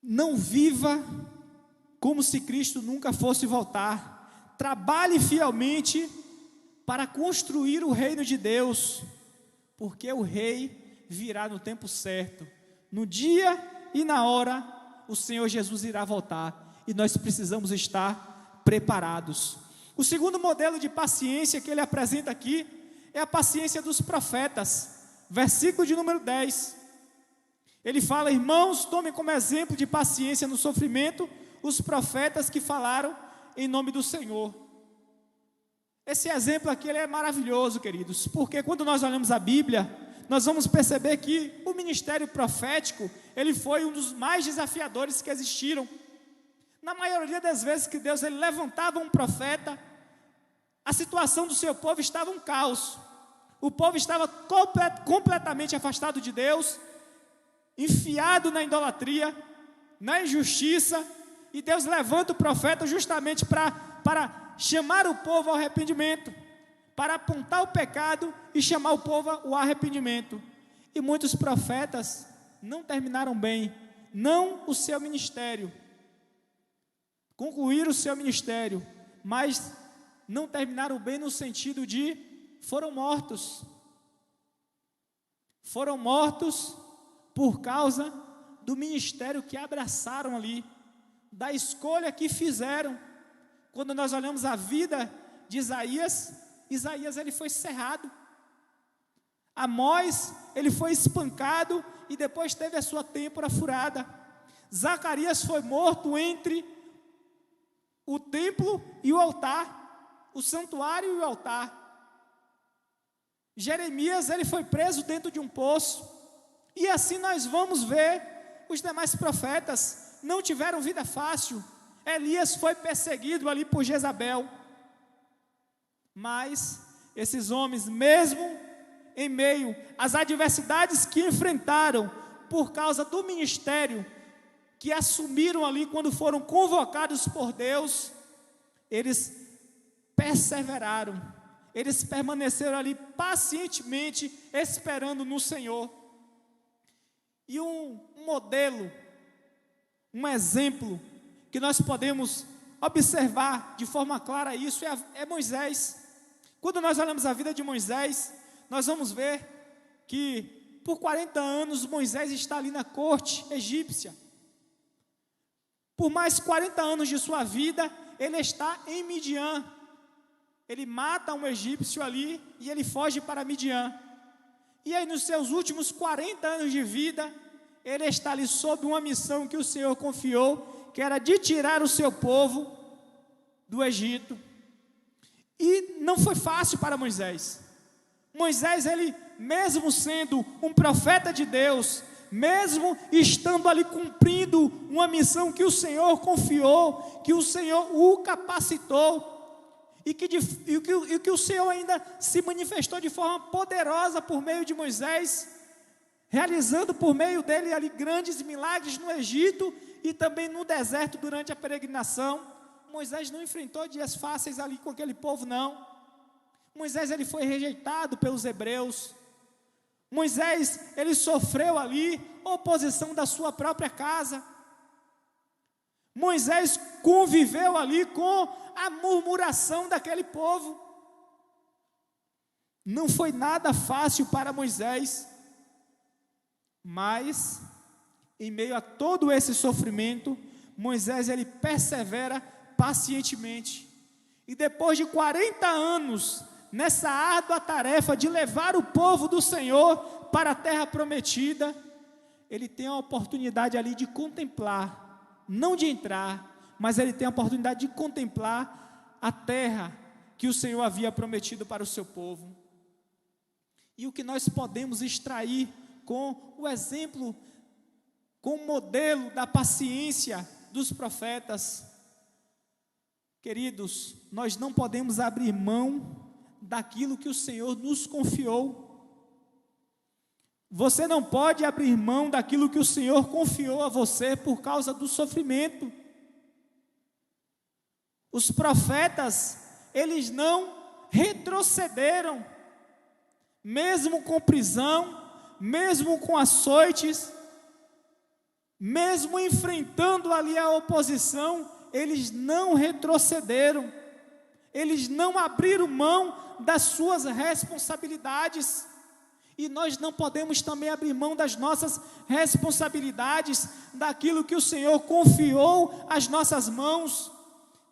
Não viva como se Cristo nunca fosse voltar. Trabalhe fielmente para construir o reino de Deus, porque o rei virá no tempo certo. No dia e na hora, o Senhor Jesus irá voltar, e nós precisamos estar preparados. O segundo modelo de paciência que ele apresenta aqui é a paciência dos profetas. Versículo de número 10. Ele fala: irmãos, tomem como exemplo de paciência no sofrimento os profetas que falaram em nome do Senhor. Esse exemplo aqui ele é maravilhoso, queridos, porque quando nós olhamos a Bíblia, nós vamos perceber que o ministério profético, ele foi um dos mais desafiadores que existiram. Na maioria das vezes que Deus ele levantava um profeta, a situação do seu povo estava um caos. O povo estava completamente afastado de Deus, enfiado na idolatria, na injustiça, e Deus levanta o profeta justamente para chamar o povo ao arrependimento, para apontar o pecado e chamar o povo ao arrependimento. E muitos profetas não terminaram bem, não o seu ministério, concluíram o seu ministério, mas não terminaram bem no sentido de foram mortos. Foram mortos por causa do ministério que abraçaram ali, da escolha que fizeram. Quando nós olhamos a vida de Isaías ele foi cerrado. Amós, ele foi espancado e depois teve a sua têmpora furada. Zacarias foi morto entre o templo e o altar, o santuário e o altar. Jeremias, ele foi preso dentro de um poço. E assim nós vamos ver, os demais profetas não tiveram vida fácil. Elias foi perseguido ali por Jezabel. Mas esses homens, mesmo em meio às adversidades que enfrentaram por causa do ministério que assumiram ali quando foram convocados por Deus, eles perseveraram, eles permaneceram ali pacientemente esperando no Senhor. E um modelo, um exemplo que nós podemos observar de forma clara isso é Moisés. Quando nós olhamos a vida de Moisés, nós vamos ver que por 40 anos Moisés está ali na corte egípcia. Por mais 40 anos de sua vida, ele está em Midian. Ele mata um egípcio ali e ele foge para Midian. E aí nos seus últimos 40 anos de vida, ele está ali sob uma missão que o Senhor confiou, que era de tirar o seu povo do Egito. E não foi fácil para Moisés. Moisés, ele mesmo sendo um profeta de Deus, mesmo estando ali cumprindo uma missão que o Senhor confiou, que o Senhor o capacitou, e que o Senhor ainda se manifestou de forma poderosa por meio de Moisés, realizando por meio dele ali grandes milagres no Egito e também no deserto durante a peregrinação. Moisés não enfrentou dias fáceis ali com aquele povo, não. Moisés, ele foi rejeitado pelos hebreus. Moisés, ele sofreu ali oposição da sua própria casa. Moisés conviveu ali com a murmuração daquele povo. Não foi nada fácil para Moisés, mas em meio a todo esse sofrimento, Moisés, ele persevera pacientemente. E depois de 40 anos nessa árdua tarefa de levar o povo do Senhor para a terra prometida, ele tem a oportunidade ali de contemplar, não de entrar, mas ele tem a oportunidade de contemplar a terra que o Senhor havia prometido para o seu povo. E o que nós podemos extrair com o exemplo, com o modelo da paciência dos profetas? Queridos, nós não podemos abrir mão daquilo que o Senhor nos confiou. Você não pode abrir mão daquilo que o Senhor confiou a você por causa do sofrimento. Os profetas, eles não retrocederam, mesmo com prisão, mesmo com açoites, mesmo enfrentando ali a oposição, eles não retrocederam, eles não abriram mão das suas responsabilidades. E nós não podemos também abrir mão das nossas responsabilidades, daquilo que o Senhor confiou às nossas mãos.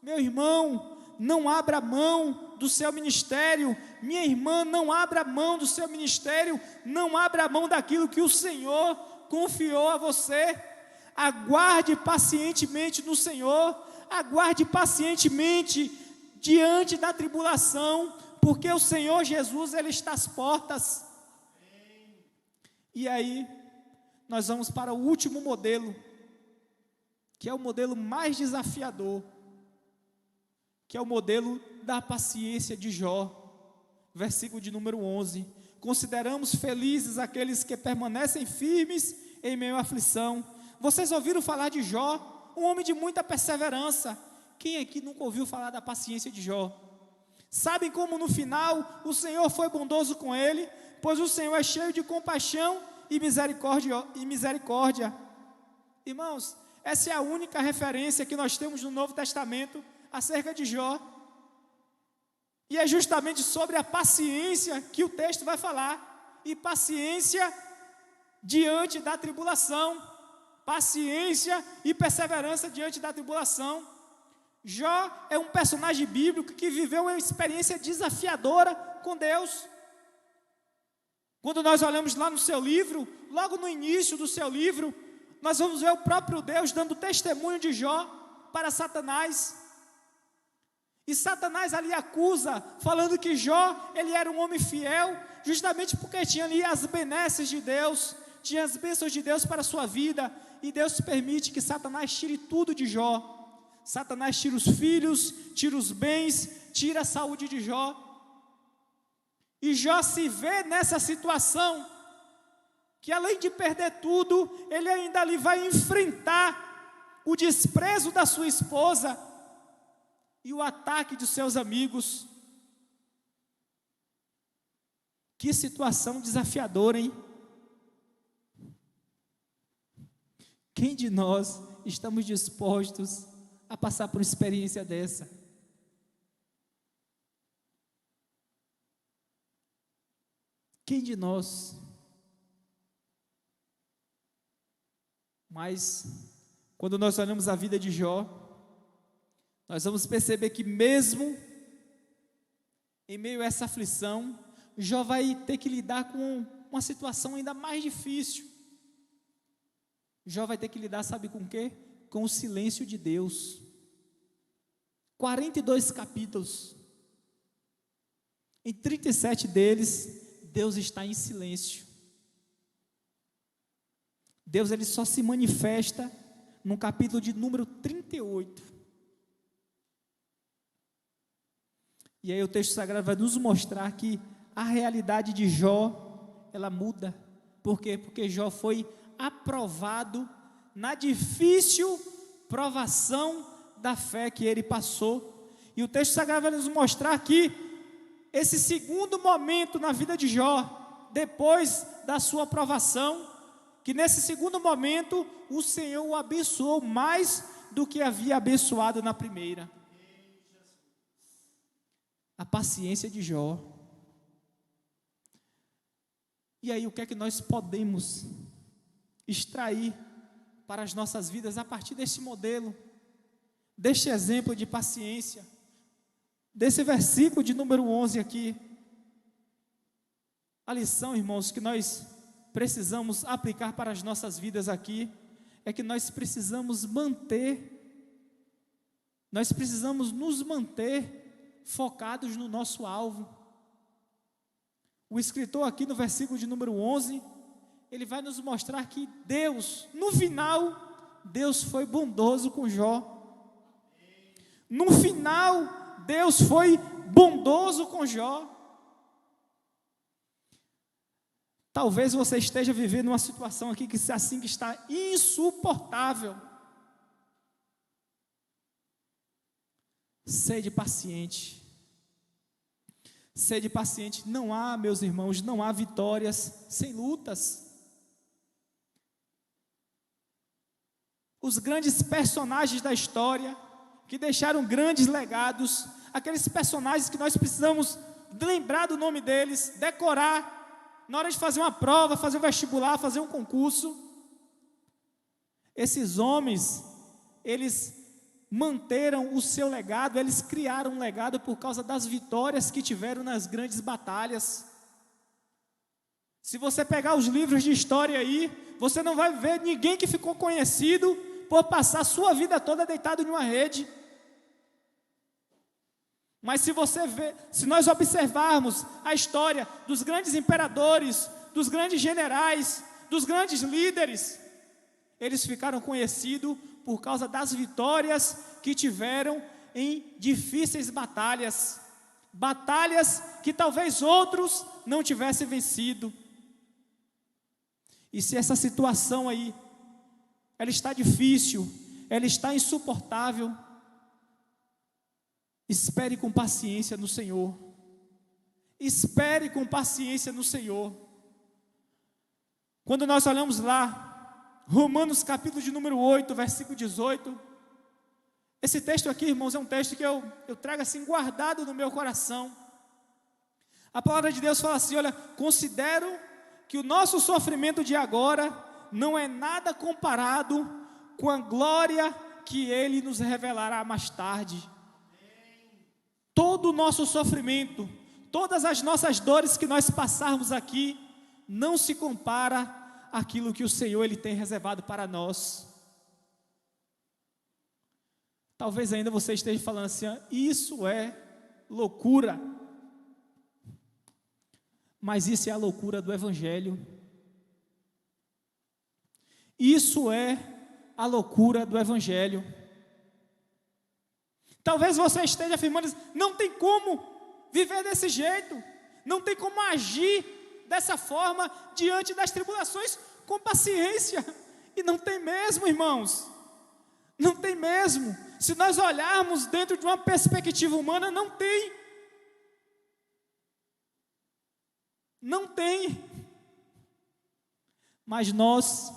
Meu irmão, não abra mão do seu ministério. Minha irmã, não abra mão do seu ministério. Não abra mão daquilo que o Senhor confiou a você. Aguarde pacientemente no Senhor. Aguarde pacientemente diante da tribulação, porque o Senhor Jesus, Ele está às portas. E aí, nós vamos para o último modelo que é o modelo mais desafiador, que é o modelo da paciência de Jó. Versículo de número 11: consideramos felizes aqueles que permanecem firmes em meio à aflição. Vocês ouviram falar de Jó, um homem de muita perseverança. Quem aqui nunca ouviu falar da paciência de Jó? Sabem como no final o Senhor foi bondoso com ele? Pois o Senhor é cheio de compaixão e misericórdia. Irmãos, essa é a única referência que nós temos no Novo Testamento acerca de Jó. E é justamente sobre a paciência que o texto vai falar. E paciência diante da tribulação. Paciência e perseverança diante da tribulação. Jó é um personagem bíblico que viveu uma experiência desafiadora com Deus. Quando nós olhamos lá no seu livro, logo no início do seu livro, nós vamos ver o próprio Deus dando testemunho de Jó para Satanás. E Satanás ali acusa, falando que Jó, ele era um homem fiel, justamente porque tinha ali as benesses de Deus, tinha as bênçãos de Deus para a sua vida, e Deus permite que Satanás tire tudo de Jó. Satanás tira os filhos, tira os bens, tira a saúde de Jó. E Jó se vê nessa situação, que além de perder tudo, ele ainda ali vai enfrentar o desprezo da sua esposa, e o ataque de seus amigos. Que situação desafiadora, hein? Quem de nós estamos dispostos a passar por uma experiência dessa? Quem de nós? Mas, quando nós olhamos a vida de Jó, nós vamos perceber que mesmo em meio a essa aflição, Jó vai ter que lidar com uma situação ainda mais difícil. Jó vai ter que lidar, sabe com o quê? Com o silêncio de Deus. 42 capítulos. Em 37 deles, Deus está em silêncio. Deus, ele só se manifesta no capítulo de número 38. E aí o texto sagrado vai nos mostrar que a realidade de Jó, ela muda. Por quê? Porque Jó foi aprovado na difícil provação da fé que ele passou. E o texto sagrado vai nos mostrar que esse segundo momento na vida de Jó, depois da sua provação, que nesse segundo momento o Senhor o abençoou mais do que havia abençoado na primeira. A paciência de Jó. E aí, o que é que nós podemos extrair para as nossas vidas a partir deste modelo, deste exemplo de paciência, desse versículo de número 11 aqui? A lição, irmãos, que nós precisamos aplicar para as nossas vidas aqui, é que nós precisamos nos manter focados no nosso alvo. O escritor aqui no versículo de número 11, ele vai nos mostrar que Deus, no final, Deus foi bondoso com Jó. No final, Deus foi bondoso com Jó. Talvez você esteja vivendo uma situação aqui que está insuportável. Sede paciente. Sede paciente. Não há, meus irmãos, não há vitórias sem lutas. Os grandes personagens da história, que deixaram grandes legados, aqueles personagens que nós precisamos lembrar do nome deles, decorar, na hora de fazer uma prova, fazer um vestibular, fazer um concurso. Esses homens, eles manteram o seu legado, eles criaram um legado por causa das vitórias que tiveram nas grandes batalhas. Se você pegar os livros de história aí, você não vai ver ninguém que ficou conhecido por passar a sua vida toda deitado em uma rede. Mas se nós observarmos a história dos grandes imperadores, dos grandes generais, dos grandes líderes, Eles ficaram conhecidos por causa das vitórias que tiveram em difíceis batalhas. Batalhas que talvez outros não tivessem vencido. E se essa situação aí, ela está difícil, ela está insuportável, espere com paciência no Senhor. Espere com paciência no Senhor. Quando nós olhamos lá, Romanos capítulo de número 8, versículo 18, esse texto aqui, irmãos, é um texto que eu trago assim guardado no meu coração. A palavra de Deus fala assim, olha, considero que o nosso sofrimento de agora não é nada comparado com a glória que Ele nos revelará mais tarde. Todo o nosso sofrimento, todas as nossas dores que nós passarmos aqui, não se compara àquilo que o Senhor Ele tem reservado para nós. Talvez ainda você esteja falando assim, isso é loucura. Mas isso é a loucura do Evangelho. Isso é a loucura do Evangelho. Talvez você esteja afirmando, não tem como viver desse jeito, não tem como agir dessa forma diante das tribulações com paciência. E não tem mesmo, irmãos. Não tem mesmo. Se nós olharmos dentro de uma perspectiva humana, não tem. Não tem. Mas nós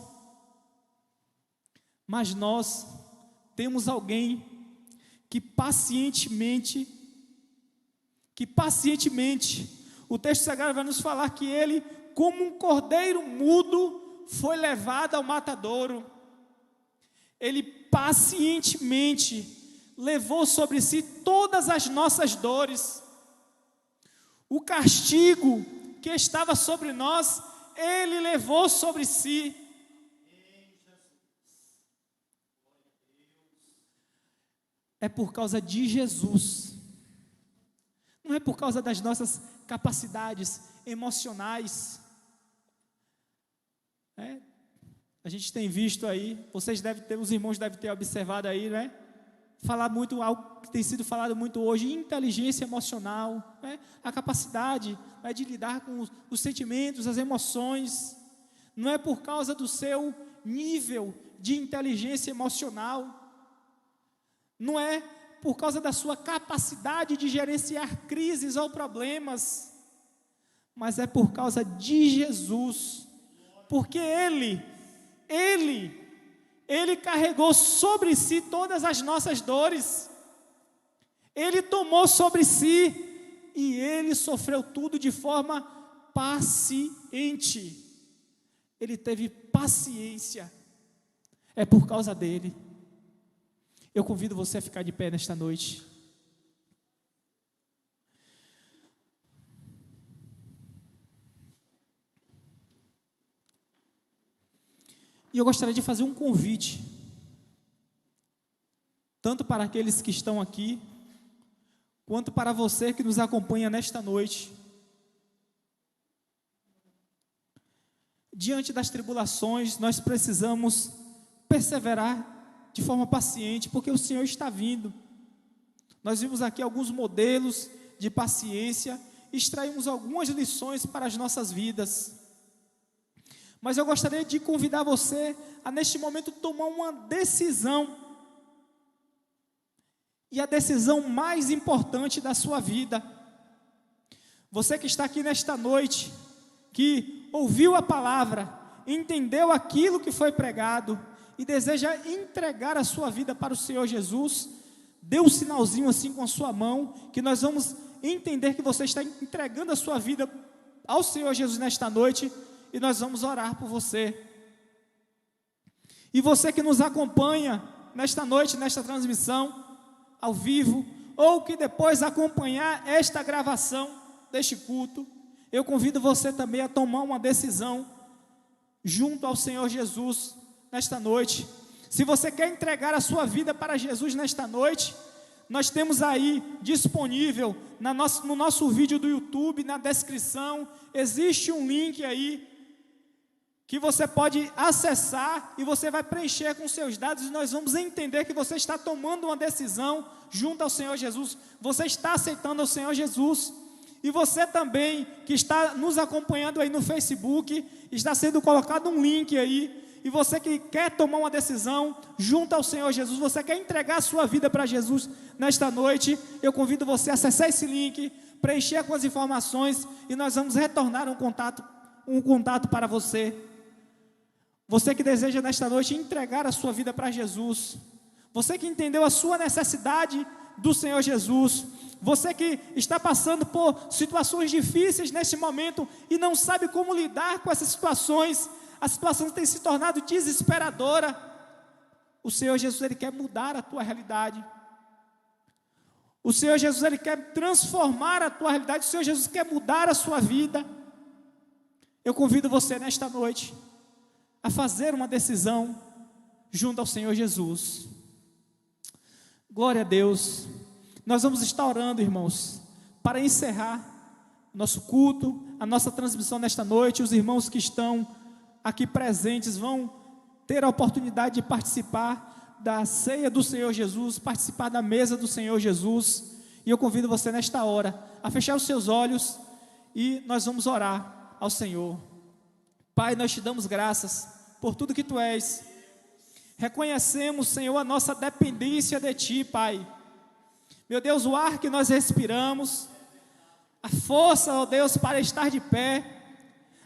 temos alguém que pacientemente, o texto sagrado vai nos falar que ele, como um cordeiro mudo, foi levado ao matadouro. Ele pacientemente levou sobre si todas as nossas dores. O castigo que estava sobre nós, Ele levou sobre si. É por causa de Jesus. Não é por causa das nossas capacidades emocionais. A gente tem visto aí, os irmãos devem ter observado aí, né? Falar muito, algo que tem sido falado muito hoje, inteligência emocional, né? A capacidade, né, de lidar com os sentimentos, as emoções. Não é por causa do seu nível de inteligência emocional, não é por causa da sua capacidade de gerenciar crises ou problemas, mas é por causa de Jesus, porque Ele carregou sobre si todas as nossas dores, Ele tomou sobre si e Ele sofreu tudo de forma paciente. Ele teve paciência, é por causa dele. Eu convido você a ficar de pé nesta noite. E eu gostaria de fazer um convite, tanto para aqueles que estão aqui, quanto para você que nos acompanha nesta noite. Diante das tribulações, nós precisamos perseverar de forma paciente, porque o Senhor está vindo. Nós vimos aqui alguns modelos de paciência, extraímos algumas lições para as nossas vidas. Mas eu gostaria de convidar você a, neste momento, tomar uma decisão. E a decisão mais importante da sua vida. Você que está aqui nesta noite, que ouviu a palavra, entendeu aquilo que foi pregado e deseja entregar a sua vida para o Senhor Jesus, dê um sinalzinho assim com a sua mão, que nós vamos entender que você está entregando a sua vida ao Senhor Jesus nesta noite, e nós vamos orar por você. E você que nos acompanha nesta noite, nesta transmissão, ao vivo, ou que depois acompanhar esta gravação deste culto, eu convido você também a tomar uma decisão junto ao Senhor Jesus nesta noite. Se você quer entregar a sua vida para Jesus nesta noite, nós temos aí disponível no nosso vídeo do YouTube, na descrição, existe um link aí que você pode acessar e você vai preencher com seus dados e nós vamos entender que você está tomando uma decisão junto ao Senhor Jesus, você está aceitando o Senhor Jesus. E você também, que está nos acompanhando aí no Facebook, está sendo colocado um link aí, e você que quer tomar uma decisão junto ao Senhor Jesus, você quer entregar a sua vida para Jesus nesta noite, eu convido você a acessar esse link, preencher com as informações, e nós vamos retornar um contato para você. Você que deseja nesta noite entregar a sua vida para Jesus, você que entendeu a sua necessidade do Senhor Jesus, você que está passando por situações difíceis neste momento e não sabe como lidar com essas situações, a situação tem se tornado desesperadora, o Senhor Jesus, Ele quer mudar a tua realidade, o Senhor Jesus, Ele quer transformar a tua realidade, o Senhor Jesus quer mudar a sua vida. Eu convido você nesta noite a fazer uma decisão junto ao Senhor Jesus. Glória a Deus. Nós vamos estar orando, irmãos, para encerrar nosso culto, a nossa transmissão nesta noite. Os irmãos que estão aqui presentes vão ter a oportunidade de participar da ceia do Senhor Jesus, participar da mesa do Senhor Jesus. E eu convido você nesta hora a fechar os seus olhos e nós vamos orar ao Senhor. Pai, nós te damos graças por tudo que Tu és. Reconhecemos, Senhor, a nossa dependência de Ti, Pai. Meu Deus, o ar que nós respiramos, a força, ó Deus, para estar de pé,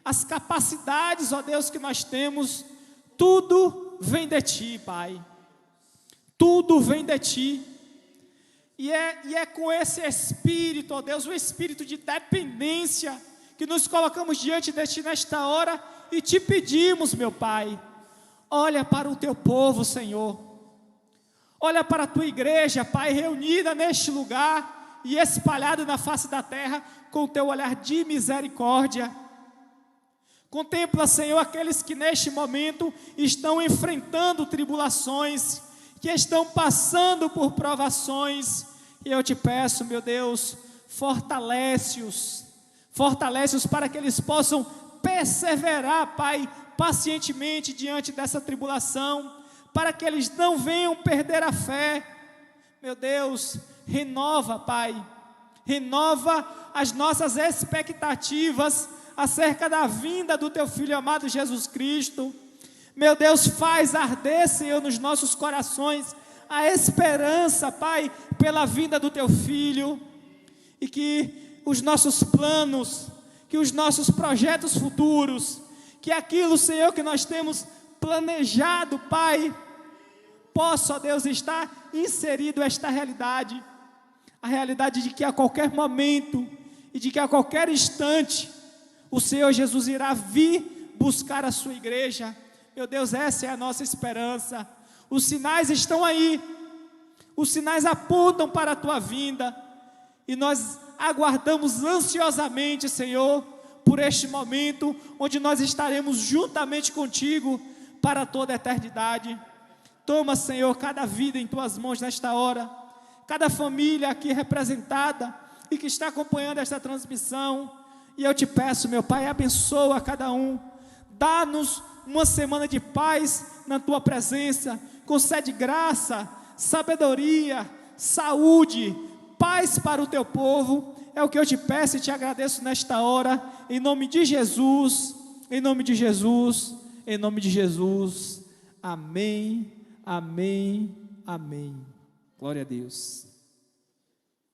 as capacidades, ó Deus, que nós temos, tudo vem de Ti, Pai. Tudo vem de Ti. E é com esse espírito, ó Deus, o espírito de dependência, que nos colocamos diante de Ti nesta hora e Te pedimos, meu Pai, olha para o Teu povo, Senhor. Olha para a Tua igreja, Pai, reunida neste lugar e espalhada na face da terra com o Teu olhar de misericórdia. Contempla, Senhor, aqueles que neste momento estão enfrentando tribulações, que estão passando por provações. E eu Te peço, meu Deus, fortalece-os para que eles possam perseverar, Pai, pacientemente diante dessa tribulação, para que eles não venham perder a fé. Meu Deus, renova, Pai, renova as nossas expectativas acerca da vinda do Teu Filho amado Jesus Cristo. Meu Deus, faz arder, Senhor, nos nossos corações a esperança, Pai, pela vinda do Teu Filho, e que os nossos planos, que os nossos projetos futuros, que aquilo, Senhor, que nós temos planejado, Pai, possa, ó Deus, estar inserido esta realidade, a realidade de que a qualquer momento e de que a qualquer instante o Senhor Jesus irá vir buscar a sua igreja. Meu Deus, essa é a nossa esperança. Os sinais estão aí, os sinais apontam para a Tua vinda, e nós aguardamos ansiosamente, Senhor, por este momento, onde nós estaremos juntamente contigo para toda a eternidade. Toma, Senhor, cada vida em Tuas mãos nesta hora, cada família aqui representada e que está acompanhando esta transmissão, e eu Te peço, meu Pai, abençoa cada um, dá-nos uma semana de paz na Tua presença, concede graça, sabedoria, saúde, paz para o Teu povo. É o que eu Te peço e Te agradeço nesta hora, em nome de Jesus, em nome de Jesus, em nome de Jesus. Amém, amém, amém. Glória a Deus.